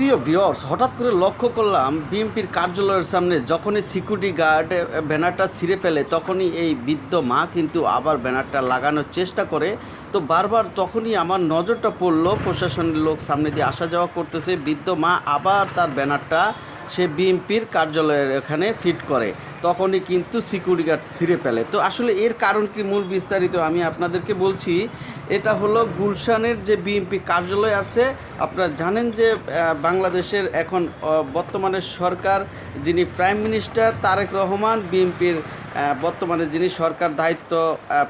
প্রিয় ভিউয়ার্স, হঠাৎ করে লক্ষ্য করলাম বিএনপির কার্যালয়ের সামনে যখনই সিকিউরিটি গার্ড ব্যানারটা ছিঁড়ে ফেলে তখনই এই বৃদ্ধ মা কিন্তু আবার ব্যানারটা লাগানোর চেষ্টা করে। তো বারবার তখনই আমার নজরটা পড়লো, প্রশাসনের লোক সামনে দিয়ে আসা যাওয়া করতেছে, বৃদ্ধ মা আবার তার ব্যানারটা সে বিএনপির কার্যালয়ের এখানে ফিট করে, তখনই কিন্তু সিকিউরিটি গার্ড ছিঁড়ে ফেলে। তো আসলে এর কারণ কি, মূল বিস্তারিত আমি আপনাদেরকে বলছি। এটা হলো গুলশানের যে বিএনপি কার্যালয় আছে। আপনারা জানেন যে বাংলাদেশের এখন বর্তমানে সরকার, যিনি প্রাইম মিনিস্টার তারেক রহমান, বিএনপির বর্তমানে যিনি সরকার দায়িত্ব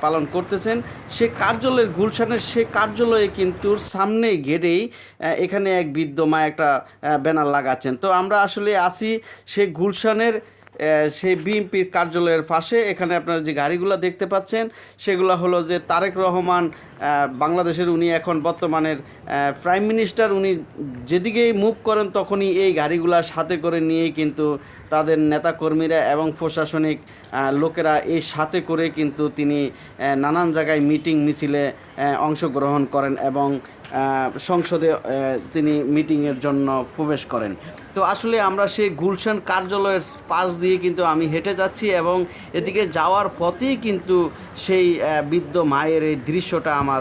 পালন করতেছেন, সে কার্যালয়ের গুলশানের সে কার্যালয়ে কিন্তু সামনে গেটেই এখানে এক বৃদ্ধ মা একটা ব্যানার লাগাচ্ছেন। তো আমরা আসলে আছি সেই গুলশানের সেই বিএনপির কার্যালয়ের পাশে। এখানে আপনারা যে গাড়িগুলো দেখতে পাচ্ছেন সেগুলো হলো যে তারেক রহমান, বাংলাদেশের উনি এখন বর্তমানের প্রাইম মিনিস্টার, উনি যেদিকেই মুভ করেন তখনই এই গাড়িগুলা সাথে করে নিয়েই কিন্তু তাদের নেতাকর্মীরা এবং প্রশাসনিক লোকেরা এই সাথে করে কিন্তু তিনি নানান জায়গায় মিটিং মিছিলে অংশগ্রহণ করেন এবং সংসদে তিনি মিটিংয়ের জন্য প্রবেশ করেন। তো আসলে আমরা সেই গুলশান কার্যালয়ের পাশ দিয়ে কিন্তু আমি হেঁটে যাচ্ছি এবং এদিকে যাওয়ার পথেই কিন্তু সেই বৃদ্ধ মায়ের এই দৃশ্যটা আমার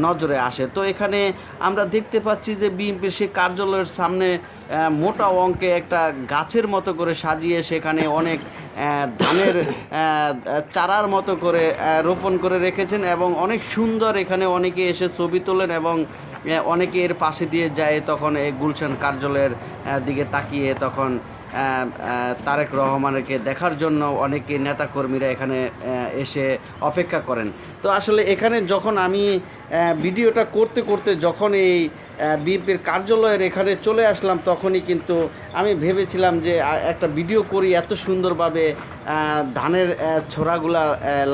নজরে আসে। তো এখানে আমরা দেখতে পাচ্ছি যে বিএনপির সেই কার্যালয়ের সামনে মোটা অঙ্কে একটা গাছের মতো করে সাজিয়ে সেখানে অনেক ধানের চারার মতো করে রোপণ করে রেখেছেন এবং অনেক সুন্দর, এখানে অনেকে এসে ছবি তোলেন এবং অনেকে এর পাশে দিয়ে যায় তখন এই গুলশান কার্যালয়ের দিকে তাকিয়ে তখন তারেক রহমানকে দেখার জন্য অনেকে নেতাকর্মীরা এখানে এসে অপেক্ষা করেন। তো আসলে এখানে যখন আমি ভিডিওটা করতে করতে যখন এই বিএনপির কার্যালয়ের এখানে চলে আসলাম তখনই কিন্তু আমি ভেবেছিলাম যে একটা ভিডিও করি, এত সুন্দরভাবে ধানের ছোড়াগুলা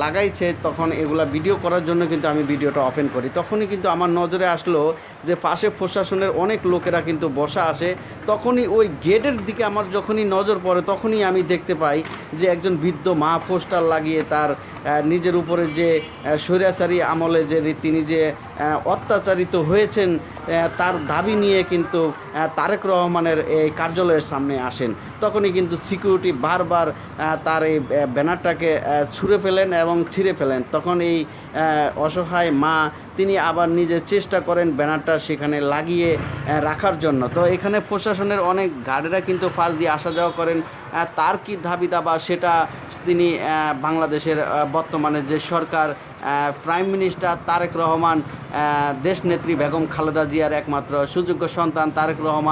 লাগাইছে, তখন এগুলা ভিডিও করার জন্য কিন্তু আমি ভিডিওটা ওপেন করি। তখনই কিন্তু আমার নজরে আসলো যে পাশে প্রশাসনের অনেক লোকেরা কিন্তু বসা আসে। তখনই ওই গেটের দিকে আমার যখনই নজর পড়ে তখনই আমি দেখতে পাই যে একজন বৃদ্ধ মা পোস্টার লাগিয়ে তার নিজের উপরে যে স্বৈরাচারী আমলে যে তিনি যে অত্যাচারিত হয়েছেন তার দাবি নিয়ে কিন্তু তারেক রহমানের এই কার্যালয়ের সামনে আসেন। তখনই কিন্তু সিকিউরিটি বারবার তার এই ব্যানারটাকে ছুঁড়ে ফেলেন এবং ছিঁড়ে ফেলেন। তখন এই অসহায় মা তিনি আবার নিজের চেষ্টা করেন ব্যানারটা সেখানে লাগিয়ে রাখার জন্য। তো এখানে প্রশাসনের অনেক গার্ডেরা কিন্তু পাশ দিয়ে আসা যাওয়া করেন। তার কি দাবি দাবা সেটা তিনি বাংলাদেশের বর্তমানে যে সরকার, প্রাইম মিনিস্টার তারেক রহমান, দেশনেত্রী বেগম খালেদা জিয়ার একমাত্র সুযোগ্য সন্তান তারেক রহমান